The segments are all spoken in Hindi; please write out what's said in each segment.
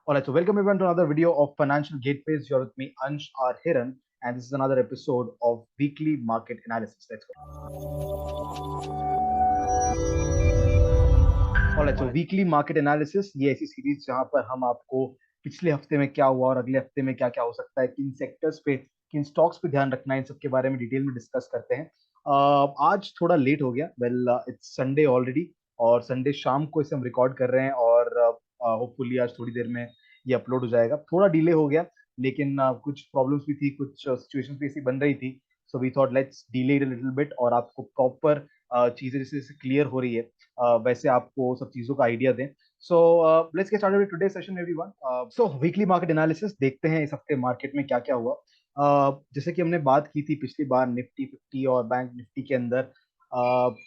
All right, so welcome everyone to another video of Financial Gateways. You're with me, Ansh R. Hiran, and this is another episode of Weekly Market Analysis. Let's go. All right, so Weekly Market Analysis ये ऐसी सीरीज जहां पर हम आपको पिछले हफ्ते में क्या हुआ और अगले हफ्ते में क्या क्या हो सकता है, किन सेक्टर्स पे, किन स्टॉक्स पे ध्यान रखना है, इन सब के बारे में डिटेल में डिस्कस करते हैं। आज थोड़ा लेट हो गया। वेल, इट्स संडे ऑलरेडी, और संडे शाम को इसे हम रिकॉर्ड कर रहे हैं, और होपफुली आज थोड़ी देर में ये अपलोड हो जाएगा। थोड़ा डिले हो गया, लेकिन कुछ प्रॉब्लम्स भी थी, कुछ सिचुएशंस भी ऐसी बन रही थी। So we thought let's delay it a little bit, और आपको प्रॉपर चीजें जैसे जैसे क्लियर हो रही है वैसे आपको सब चीजों का आइडिया दें। So let's get started with today session everyone. So weekly market analysis देखते हैं इस हफ्ते मार्केट में क्या क्या हुआ। जैसे कि हमने बात की थी पिछली बार निफ्टी 50 और बैंक निफ्टी के अंदर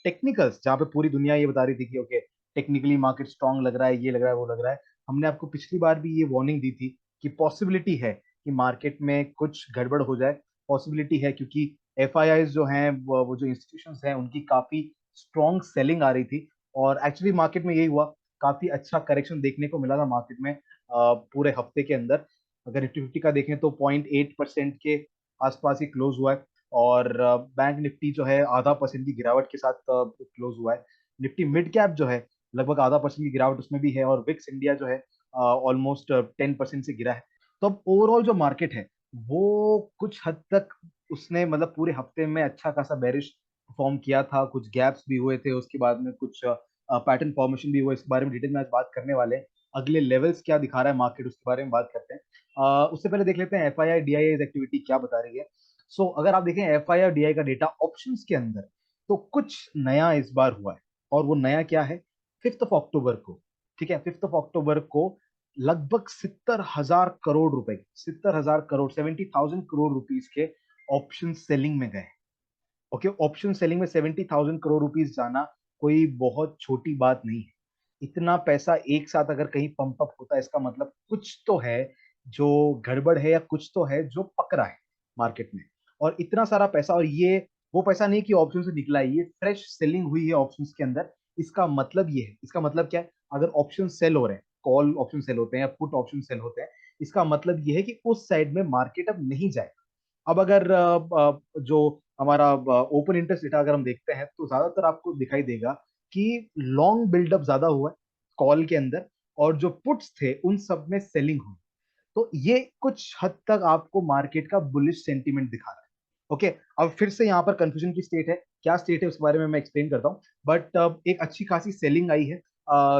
टेक्निकल्स, जहाँ पे पूरी दुनिया ये बता रही थी कि ओके टेक्निकली मार्केट स्ट्रांग लग रहा है, ये लग रहा है, वो लग रहा है। हमने आपको पिछली बार भी ये वार्निंग दी थी कि पॉसिबिलिटी है कि मार्केट में कुछ गड़बड़ हो जाए। पॉसिबिलिटी है क्योंकि एफ आई आईज जो हैं, वो जो इंस्टीट्यूशन हैं, उनकी काफी स्ट्रॉन्ग सेलिंग आ रही थी। और एक्चुअली मार्केट में यही हुआ, काफी अच्छा करेक्शन देखने को मिला था मार्केट में पूरे हफ्ते के अंदर। अगर निफ्टी फिफ्टी का देखें तो 0.8% के आसपास ही क्लोज हुआ है, और बैंक निफ्टी जो है आधा परसेंट की गिरावट के साथ क्लोज हुआ है। निफ्टी मिड कैप जो है लगभग आधा परसेंट की गिरावट उसमें भी है, और विक्स इंडिया जो है ऑलमोस्ट 10% से गिरा है। तो अब ओवरऑल जो मार्केट है वो कुछ हद तक उसने मतलब पूरे हफ्ते में अच्छा खासा बेरिश परफॉर्म किया था। कुछ गैप्स भी हुए थे, उसके बाद में कुछ पैटर्न फॉर्मेशन भी हुआ। इसके बारे में डिटेल में आज बात करने वाले हैं। अगले लेवल्स क्या दिखा रहा है मार्केट, उसके बारे में बात करते हैं। उससे पहले देख लेते हैं F I I D I activity क्या बता रही है। सो अगर आप देखें एफ आई और डी आई का डेटा ऑप्शंस के अंदर, तो कुछ नया इस बार हुआ है। और वो नया क्या है? 5 अक्टूबर को, ठीक है, 5 अक्टूबर को लगभग 70,000 करोड़ रुपए, 70,000 करोड़, 70,000 करोड़ रुपीज के ऑप्शन सेलिंग में गए। ओके, ऑप्शन सेलिंग में 70,000 करोड़ रुपीज जाना कोई बहुत छोटी बात नहीं है। इतना पैसा एक साथ अगर कहीं पंप अप होता है, इसका मतलब कुछ तो है जो गड़बड़ है, या कुछ तो है जो पकड़ा है मार्केट में। और इतना सारा पैसा, और ये वो पैसा नहीं कि ऑप्शन से निकला है, ये फ्रेश सेलिंग हुई है ऑप्शंस के अंदर। इसका मतलब ये है, इसका मतलब क्या है? अगर ऑप्शन सेल हो रहे हैं, कॉल ऑप्शन सेल होते हैं या पुट ऑप्शन सेल होते हैं, इसका मतलब ये है कि उस साइड में मार्केट अब नहीं जाएगा। अब अगर जो हमारा ओपन इंटरेस्ट डेटा अगर हम देखते हैं, तो ज्यादातर आपको दिखाई देगा कि लॉन्ग बिल्डअप ज्यादा हुआ है कॉल के अंदर, और जो पुट्स थे उन सब में सेलिंग हुई। तो ये कुछ हद तक आपको मार्केट का बुलिश सेंटीमेंट दिखा रहा है। ओके, अब फिर से यहाँ पर कंफ्यूजन की स्टेट है। क्या स्टेट है उसके बारे में मैं एक्सप्लेन करता हूँ, बट एक अच्छी खासी सेलिंग आई है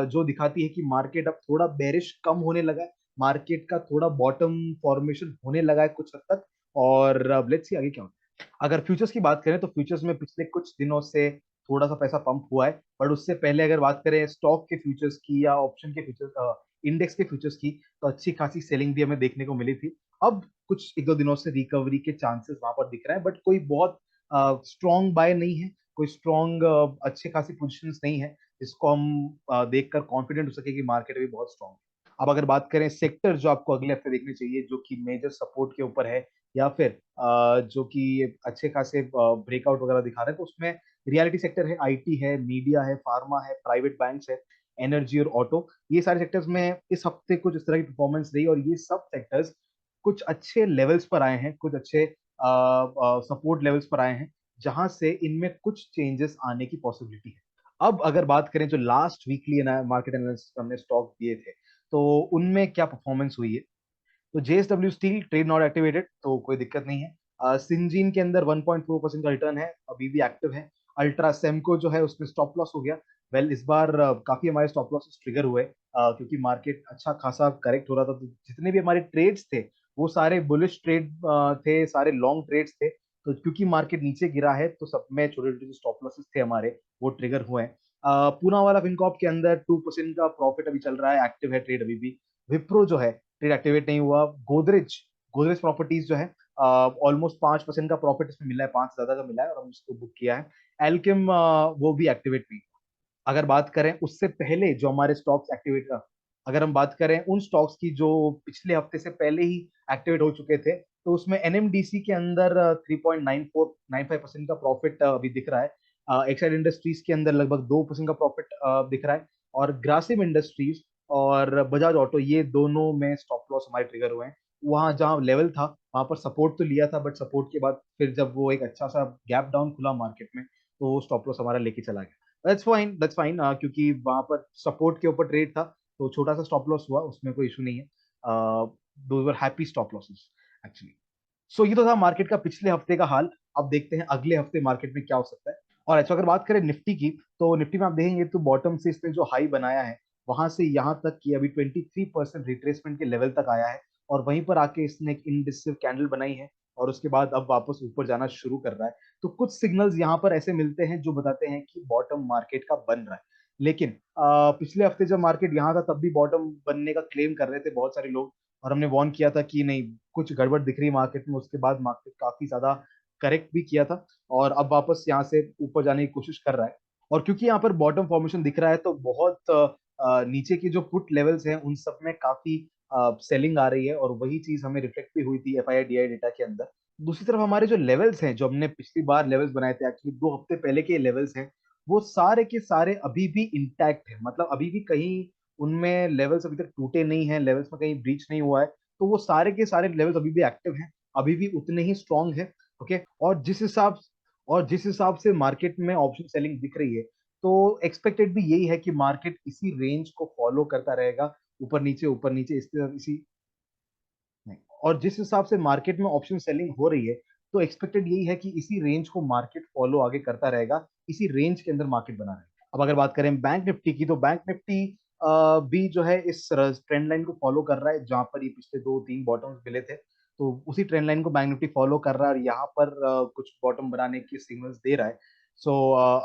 जो दिखाती है कि मार्केट अब थोड़ा बेरिश कम होने लगा है। मार्केट का थोड़ा बॉटम फॉर्मेशन होने लगा है कुछ हद तक। और लेट्स सी आगे क्या होता है। अगर फ्यूचर्स की बात करें तो फ्यूचर्स में पिछले कुछ दिनों से थोड़ा सा पैसा पंप हुआ है, बट उससे पहले अगर बात करें स्टॉक के फ्यूचर्स की या ऑप्शन के फ्यूचर्स, इंडेक्स के फ्यूचर्स की, तो अच्छी खासी सेलिंग भी हमें देखने को मिली थी। अब कुछ एक दो दिनों से रिकवरी के चांसेस वहां पर दिख रहे हैं, बट कोई बहुत स्ट्रॉन्ग बाय नहीं है, कोई स्ट्रॉन्ग अच्छे खासी पोजीशंस नहीं है जिसको हम देखकर कॉन्फिडेंट हो सके कि मार्केट अभी बहुत स्ट्रॉन्ग है। अब अगर बात करें सेक्टर जो आपको अगले हफ्ते देखने चाहिए, जो कि मेजर सपोर्ट के ऊपर है, या फिर जो कि अच्छे खासे ब्रेकआउट वगैरह दिखा रहे हैं, तो उसमें रियलिटी सेक्टर है, आईटी है, मीडिया है, फार्मा है, प्राइवेट बैंक्स है, एनर्जी और ऑटो। ये सारे सेक्टर्स में इस हफ्ते कुछ इस तरह की परफॉर्मेंस रही, और ये सब सेक्टर्स कुछ अच्छे लेवल्स पर आए हैं, कुछ अच्छे सपोर्ट लेवल्स पर आए हैं, जहां से इनमें कुछ चेंजेस आने की पॉसिबिलिटी है। अब अगर बात करें जो लास्ट वीकली मार्केट एनालिसिस हमने स्टॉक दिए थे, तो उनमें क्या परफॉर्मेंस हुई है। तो JSW steel trade not activated, तो कोई दिक्कत नहीं है। सिंजीन के अंदर 1.4% का रिटर्न है, अभी भी एक्टिव है। अल्ट्रा सेमको जो है उसमें स्टॉप लॉस हो गया। वेल, इस बार काफी हमारे स्टॉप लॉसेस ट्रिगर हुए, क्योंकि मार्केट अच्छा खासा करेक्ट हो रहा था। तो जितने भी हमारे ट्रेड्स थे वो सारे बुलिश ट्रेड थे, सारे लॉन्ग ट्रेड्स थे। तो क्योंकि मार्केट नीचे गिरा है, तो सब में छोटे छोटे जो स्टॉप लॉसेस थे हमारे, वो ट्रिगर हुए हैं। पूना वाला फिनकॉप के अंदर 2% का प्रॉफिट अभी चल रहा है, एक्टिव है ट्रेड अभी भी। विप्रो जो है ट्रेड एक्टिवेट नहीं हुआ। गोदरेज गोदरेज प्रॉपर्टीज जो है ऑलमोस्ट 5% का प्रॉफिट इसमें मिला है, 5 से ज्यादा का मिला है, और हम इसको बुक किया है। एल्केम वो भी एक्टिवेट नहीं। अगर बात करें उससे पहले जो हमारे स्टॉक्स एक्टिवेट, अगर हम बात करें उन स्टॉक्स की जो पिछले हफ्ते से पहले ही एक्टिवेट हो चुके थे, तो उसमें एनएमडीसी के अंदर 3.9495% का प्रॉफिट अभी दिख रहा है। एक्साइड इंडस्ट्रीज के अंदर लगभग 2% का प्रॉफिट दिख रहा है। और ग्रासिम इंडस्ट्रीज और बजाज ऑटो, ये दोनों में स्टॉप लॉस हमारे ट्रिगर हुए हैं। वहां जहाँ लेवल था वहां पर सपोर्ट तो लिया था, बट सपोर्ट के बाद फिर जब वो एक अच्छा सा गैप डाउन खुला मार्केट में, तो वो स्टॉप लॉस हमारा लेके चला गया। दैट्स फाइन, दैट्स फाइन, क्योंकि वहां पर सपोर्ट के ऊपर ट्रेड था, तो छोटा सा स्टॉप लॉस हुआ, उसमें कोई इशू नहीं है। Those were happy stop losses actually. So ये तो था मार्केट का पिछले हफ्ते का हाल। अब देखते हैं अगले हफ्ते मार्केट में क्या हो सकता है। और अच्छा, अगर बात करें निफ्टी की, तो निफ्टी में आप देखेंगे तो बॉटम से इसने जो हाई बनाया है, वहां से यहाँ तक कि अभी 23% रिट्रेसमेंट के लेवल तक आया है, और वहीं पर आके इसने एक इनडिसिव कैंडल बनाई है, और उसके बाद अब वापस ऊपर जाना शुरू कर रहा है। तो कुछ सिग्नल्स यहाँ पर ऐसे मिलते हैं जो बताते हैं कि बॉटम मार्केट का बन रहा है। लेकिन पिछले हफ्ते जब मार्केट यहाँ था, तब भी बॉटम बनने का क्लेम कर रहे थे बहुत सारे लोग, और हमने वार्न किया था कि नहीं, कुछ गड़बड़ दिख रही है मार्केट में। उसके बाद मार्केट काफी ज्यादा करेक्ट भी किया था, और अब वापस यहाँ से ऊपर जाने की कोशिश कर रहा है। और क्योंकि यहाँ पर बॉटम फॉर्मेशन दिख रहा है, तो बहुत नीचे की जो पुट लेवल्स हैं उन सब में काफी सेलिंग आ रही है, और वही चीज हमें रिफ्लेक्ट भी हुई थी एफआईआई डीआई डेटा के अंदर। दूसरी तरफ हमारे जो लेवल्स हैं, जो हमने पिछली बार लेवल्स बनाए थे, एक्चुअली 2 हफ्ते पहले के लेवल्स हैं, वो सारे के सारे अभी भी इंटैक्ट है। मतलब अभी भी कहीं उनमें लेवल्स अभी तक टूटे नहीं है, लेवल्स में कहीं ब्रीच नहीं हुआ है। तो वो सारे के सारे लेवल्स अभी भी एक्टिव हैं, अभी भी उतने ही स्ट्रांग है। ओके। और जिस हिसाब से मार्केट में ऑप्शन सेलिंग दिख रही है, तो एक्सपेक्टेड भी यही है कि मार्केट इसी रेंज को फॉलो करता रहेगा, ऊपर नीचे इसी नहीं। और जिस हिसाब से मार्केट में ऑप्शन सेलिंग हो रही है, तो एक्सपेक्टेड यही है कि इसी रेंज को मार्केट फॉलो आगे करता रहेगा, इसी रेंज के अंदर मार्केट बना रहेगा। अब अगर बात करें बैंक निफ्टी की, तो बैंक निफ्टी भी जो है इस ट्रेंड लाइन को फॉलो कर रहा है, जहां पर ये पिछले 2-3 बॉटम्स मिले थे, तो उसी ट्रेंड लाइन को बैंक निफ्टी फॉलो कर रहा है, और यहाँ पर कुछ बॉटम बनाने के सिग्नल्स दे रहा है। सो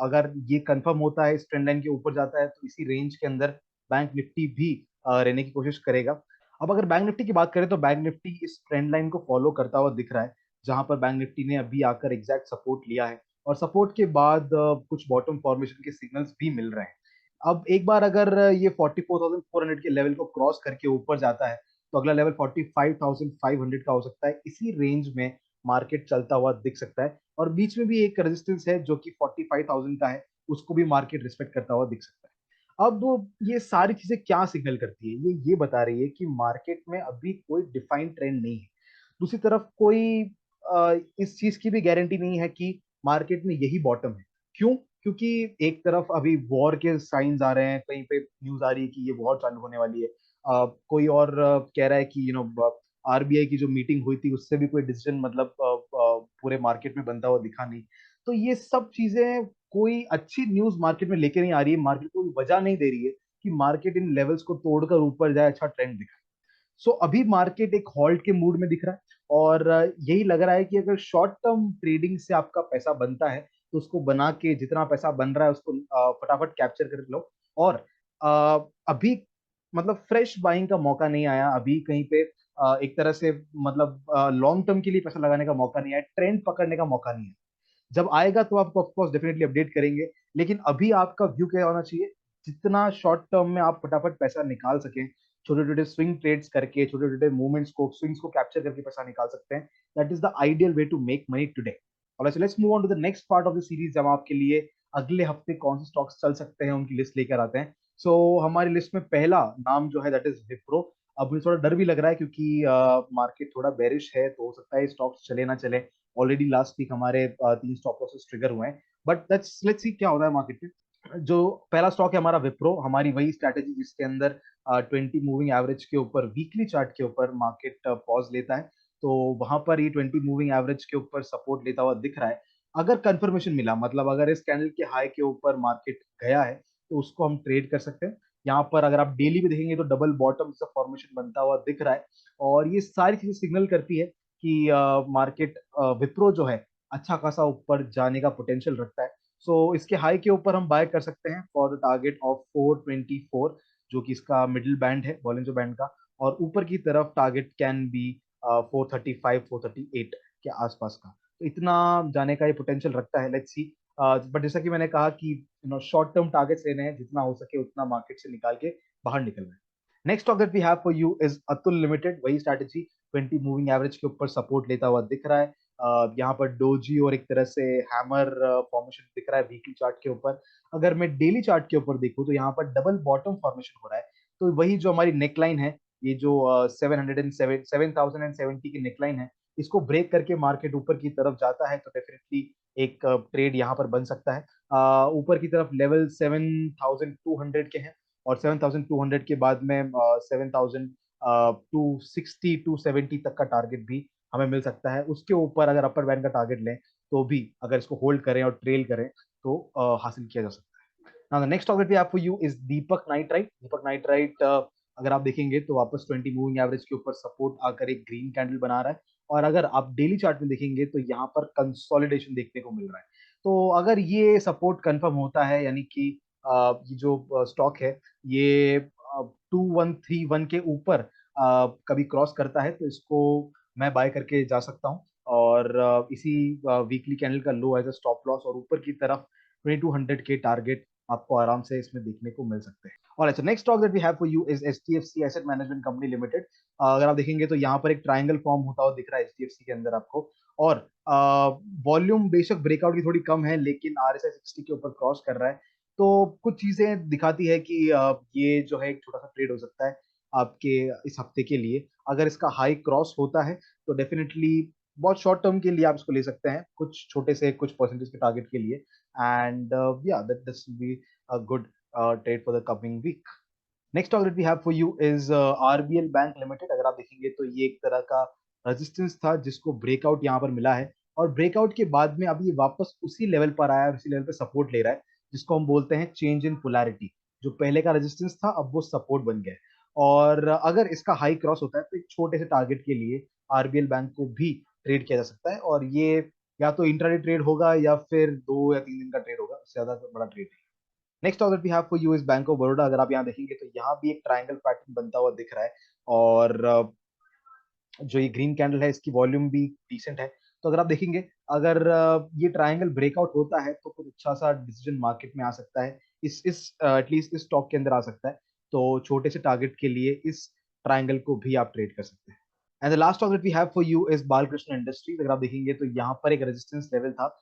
अगर ये कंफर्म होता है, इस ट्रेंड लाइन के ऊपर जाता है, तो इसी रेंज के अंदर बैंक निफ्टी भी रहने की कोशिश करेगा। अब अगर बैंक निफ्टी की बात करें, तो बैंक निफ्टी इस ट्रेंड लाइन को फॉलो करता हुआ दिख रहा है, जहां पर बैंक निफ्टी ने अभी आकर एग्जैक्ट सपोर्ट लिया है, और सपोर्ट के बाद कुछ बॉटम फॉर्मेशन के सिग्नल्स भी मिल रहे हैं। अब एक बार अगर ये 44,400 के लेवल को क्रॉस करके ऊपर जाता है, तो अगला लेवल 45,500 का हो सकता है। इसी रेंज में मार्केट चलता हुआ दिख सकता है, और बीच में भी एक रेजिस्टेंस है जो कि 45,000 का है, उसको भी मार्केट रिस्पेक्ट करता हुआ दिख सकता है। अब वो ये सारी चीजें क्या सिग्नल करती है, ये बता रही है कि मार्केट में अभी कोई डिफाइंड ट्रेंड नहीं है। दूसरी तरफ कोई इस चीज की भी गारंटी नहीं है कि मार्केट में यही बॉटम है। क्यों? क्योंकि एक तरफ अभी वॉर के साइंस आ रहे हैं, कहीं पे न्यूज आ रही है कि ये वॉर चालू होने वाली है। कोई और कह रहा है कि आरबीआई की जो मीटिंग हुई थी, उससे भी कोई डिसीजन मतलब पूरे मार्केट में बनता हुआ दिखा नहीं। तो ये सब चीजें कोई अच्छी न्यूज मार्केट में लेके नहीं आ रही है, मार्केट को वजह नहीं दे रही है कि मार्केट इन लेवल्स को तोड़कर ऊपर जाए, अच्छा ट्रेंड दिखाए। सो अभी मार्केट एक हॉल्ट के मूड में दिख रहा है, और यही लग रहा है कि अगर शॉर्ट टर्म ट्रेडिंग से आपका पैसा बनता है, तो उसको बना के जितना पैसा बन रहा है उसको फटाफट कैप्चर कर लो। और अभी मतलब फ्रेश बाइंग का मौका नहीं आया अभी कहीं पे। एक तरह से मतलब लॉन्ग टर्म के लिए पैसा लगाने का मौका नहीं आया, ट्रेंड पकड़ने का मौका नहीं है। जब आएगा तो आपको ऑफकोर्स डेफिनेटली अपडेट करेंगे, लेकिन अभी आपका व्यू क्या होना चाहिए? जितना शॉर्ट टर्म में आप फटाफट पैसा निकाल सकें, छोटे छोटे स्विंग ट्रेड्स करके, छोटे छोटे मूवमेंट्स को, स्विंग्स को कैप्चर करके पैसा निकाल सकते हैं। That is the ideal way to make money today. और let's move on to the next part of the series, जब आपके लिए अगले हफ्ते कौन से स्टॉक्स चल सकते हैं उनकी लिस्ट लेकर आते हैं। हमारी लिस्ट में पहला नाम जो है दैट इज विप्रो। अब मुझे थोड़ा डर भी लग रहा है, क्योंकि मार्केट थोड़ा बेरिश है, तो हो सकता है स्टॉक्स चले ना चले। ऑलरेडी लास्ट वीक हमारे 3 स्टॉप लॉसेस ट्रिगर हुए हैं, बट लेट्स सी क्या होता है मार्केट में। जो पहला स्टॉक है हमारा विप्रो, हमारी वही स्ट्रैटेजी जिसके अंदर 20 मूविंग एवरेज के ऊपर, वीकली चार्ट के ऊपर मार्केट पॉज लेता है। तो वहां पर ये 20 मूविंग एवरेज के ऊपर सपोर्ट लेता हुआ दिख रहा है। अगर कंफर्मेशन मिला, मतलब अगर इस कैंडल के हाई के ऊपर मार्केट गया है, तो उसको हम ट्रेड कर सकते हैं। यहाँ पर अगर आप डेली भी देखेंगे, तो डबल बॉटम जैसा फॉर्मेशन बनता हुआ दिख रहा है, और ये सारी चीजें सिग्नल करती है कि मार्केट विप्रो जो है अच्छा खासा ऊपर जाने का पोटेंशियल रखता है। इसके हाई के ऊपर हम बाय कर सकते हैं फॉर द टारगेट ऑफ 424, जो कि इसका मिडिल बैंड है बॉलिंजर बैंड का। और ऊपर की तरफ टारगेट कैन बी 435, 438 के आसपास का। तो इतना जाने का ये पोटेंशियल रखता है, लेट्स सी। बट जैसा कि मैंने कहा कि शॉर्ट टर्म टारगेट्स लेने हैं, जितना हो सके उतना मार्केट से निकाल के बाहर निकलना है। Next stock that we have for you is Atul Limited. वही स्ट्रैटेजी, 20 मूविंग एवरेज के ऊपर सपोर्ट लेता हुआ दिख रहा है। यहाँ पर डोजी और एक तरह से हैमर फॉर्मेशन दिख रहा है वीकली चार्ट के ऊपर। अगर मैं डेली चार्ट के ऊपर देखूं, तो यहाँ पर डबल बॉटम फॉर्मेशन हो रहा है, तो वही जो हमारी नेकलाइन है, ये जो 770 की नेकलाइन है, इसको ब्रेक करके मार्केट ऊपर की तरफ जाता है तो डेफिनेटली एक ट्रेड यहाँ पर बन सकता है। ऊपर की तरफ लेवल 7200 के हैं, और 7200 के बाद में 7260 270 तक का टारगेट भी हमें मिल सकता है। उसके ऊपर अगर अपर बैंड का टारगेट लें तो भी अगर इसको होल्ड करें और ट्रेल करें तो हासिल किया जा सकता है। Now the next target we have for you is Deepak nitrite. Deepak nitrite अगर आप देखेंगे तो वापस 20 मूविंग एवरेज के ऊपर सपोर्ट आकर एक ग्रीन कैंडल बना रहा है, और अगर आप डेली चार्ट में देखेंगे तो यहाँ पर कंसोलिडेशन देखने को मिल रहा है। तो अगर ये सपोर्ट कंफर्म होता है, यानी कि ये जो स्टॉक है ये 2131 के ऊपर कभी क्रॉस करता है तो इसको मैं बाय करके जा सकता हूँ, और इसी वीकली कैंडल का लो एज अ स्टॉप लॉस, और ऊपर की तरफ 2200 के टारगेट आपको आराम से इसमें देखने को मिल सकते हैं। और अच्छा, next stock that we have for you is HDFC Asset Management Company Limited. अगर आप देखेंगे तो यहाँ पर एक ट्रायंगल फॉर्म होता हुआ दिख रहा है एचडीएफसी के अंदर आपको, और वॉल्यूम बेशक ब्रेकआउट की थोड़ी कम है लेकिन आरएसआई 60 के ऊपर क्रॉस कर रहा है। तो कुछ चीजें दिखाती है कि ये जो है एक छोटा सा ट्रेड हो सकता है आपके इस हफ्ते के लिए। अगर इसका हाई क्रॉस होता है तो डेफिनेटली बहुत शॉर्ट टर्म के लिए आप इसको ले सकते हैं, कुछ छोटे से कुछ परसेंटेज के टारगेट के लिए, एंड या that this will be a good trade for the coming week. Next target we have for you is RBL Bank Limited. अगर आप देखेंगे तो ये एक तरह का रेजिस्टेंस था जिसको ब्रेकआउट यहाँ पर मिला है, और ब्रेकआउट के बाद में अभी ये वापस उसी लेवल पर आया, उसी लेवल पे सपोर्ट ले रहा है, जिसको हम बोलते हैं चेंज इन पोलैरिटी। जो पहले का रेजिस्टेंस था अब वो सपोर्ट बन गया है, और अगर इसका हाई क्रॉस होता है तो एक छोटे से टारगेट के लिए आरबीएल बैंक को भी ट्रेड किया जा सकता है, और ये या तो इंट्राडे ट्रेड होगा या फिर 2 या 3 दिन का ट्रेड होगा, उससे ज्यादा बड़ा ट्रेड नहीं। Next order we have for you is Bank of Baroda. अगर आप यहाँ देखेंगे तो यहाँ भी एक ट्रायंगल पैटर्न बनता हुआ दिख रहा है, और जो ये ग्रीन कैंडल है इसकी वॉल्यूम भी डिसेंट है। तो अगर आप देखेंगे, अगर ये ट्रायंगल ब्रेकआउट होता है तो कुछ अच्छा सा डिसीजन मार्केट में आ सकता है, इस एटलीस्ट इस स्टॉक के अंदर आ सकता है। तो छोटे से टारगेट के लिए इस ट्रायंगल को भी आप ट्रेड कर सकते हैं। And the last target we have for you is Balkrishna Industries. अगर आप देखेंगे तो यहाँ पर एक रेजिस्टेंस लेवल था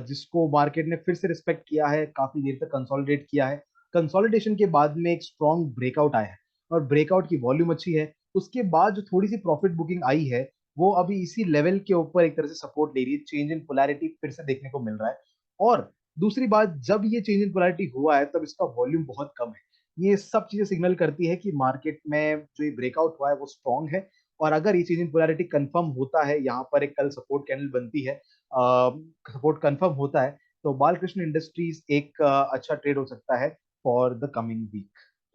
जिसको मार्केट ने फिर से रिस्पेक्ट किया है, काफी देर तक कंसोलिडेट किया है। कंसोलिडेशन के बाद में एक स्ट्रॉन्ग ब्रेकआउट आया है, और ब्रेकआउट की वॉल्यूम अच्छी है। उसके बाद जो थोड़ी सी प्रॉफिट बुकिंग आई है वो अभी इसी लेवल के ऊपर एक तरह से सपोर्ट ले रही है, चेंज इन पोलैरिटी फिर से देखने को मिल रहा है। और दूसरी बात, जब ये चेंज इन पोलैरिटी हुआ है तब इसका वॉल्यूम बहुत कम है। ये सब चीजें सिग्नल करती है कि मार्केट में जो ये ब्रेकआउट हुआ है वो स्ट्रॉन्ग है, और अगर ये चेंज इन पोलैरिटी कंफर्म होता है, यहाँ पर एक कल सपोर्ट कैंडल बनती है, सपोर्ट कंफर्म होता है, तो बालकृष्ण इंडस्ट्रीज एक अच्छा ट्रेड हो सकता है for the coming week.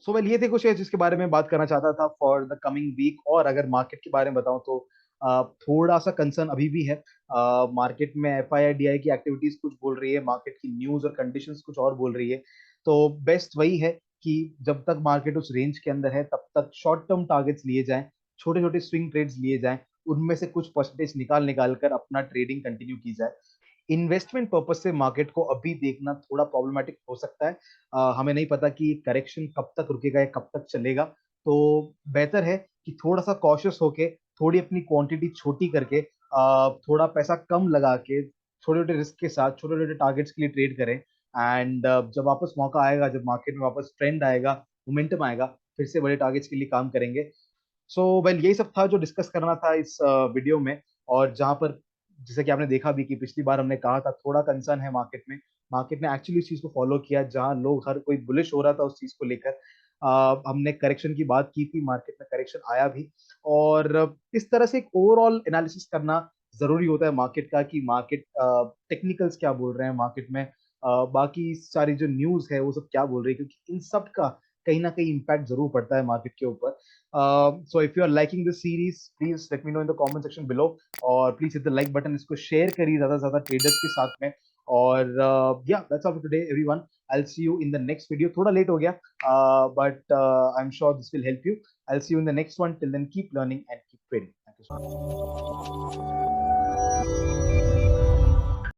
So well, ये थे कुछ जिसके बारे में बात करना चाहता था फॉर द कमिंग वीक। और अगर मार्केट के बारे में बताऊं तो थोड़ा सा कंसर्न अभी भी है। मार्केट में F I I D I की एक्टिविटीज कुछ बोल रही है, मार्केट की न्यूज और कंडीशंस कुछ और बोल रही है। तो बेस्ट वही है कि जब तक मार्केट उस रेंज के अंदर है तब तक शॉर्ट टर्म टारगेट्स लिए जाएं, छोटे छोटे स्विंग ट्रेड्स लिए जाएं, उनमें से कुछ परसेंटेज निकाल निकाल कर अपना ट्रेडिंग कंटिन्यू की जाए। इन्वेस्टमेंट पर्पज से मार्केट को अभी देखना थोड़ा प्रॉब्लमेटिक हो सकता है। हमें नहीं पता कि करेक्शन कब तक रुकेगा या कब तक चलेगा। तो बेहतर है कि थोड़ा सा कॉशियस होके, थोड़ी अपनी क्वांटिटी छोटी करके, थोड़ा पैसा कम लगा के, छोटे छोटे रिस्क के साथ छोटे छोटे टारगेट्स के लिए ट्रेड करें। एंड जब वापस मौका आएगा, जब मार्केट में वापस ट्रेंड आएगा, मोमेंटम आएगा, फिर से बड़े टारगेट्स के लिए काम करेंगे। सो वेल, यही सब था जो डिस्कस करना था इस वीडियो में। और जहां पर जैसे कि आपने देखा भी कि पिछली बार हमने कहा था थोड़ा कंसर्न है मार्केट में, मार्केट ने एक्चुअली इस चीज को फॉलो किया। जहां लोग हर कोई बुलिश हो रहा था उस चीज को लेकर, हमने करेक्शन की बात की थी, मार्केट में करेक्शन आया भी। और इस तरह से एक ओवरऑल एनालिसिस करना जरूरी होता है मार्केट का, कि मार्केट टेक्निकल्स क्या बोल रहे हैं मार्केट में, बाकी सारी जो न्यूज है वो सब क्या बोल रही है, क्योंकि इन सब का कहीं ना कहीं इम्पैक्ट जरूर पड़ता है मार्केट के ऊपर। So if you are liking this series, please let me know in the comment section below, और please hit the like button, इसको शेयर करिए ज्यादा से ज्यादा ट्रेडर्स के साथ में। और या that's all for today everyone. I will see you in the next video. थोड़ा लेट हो गया, but I am sure this will help you. I will see you in the next one. Till then keep learning and keep trading. Thank you so much.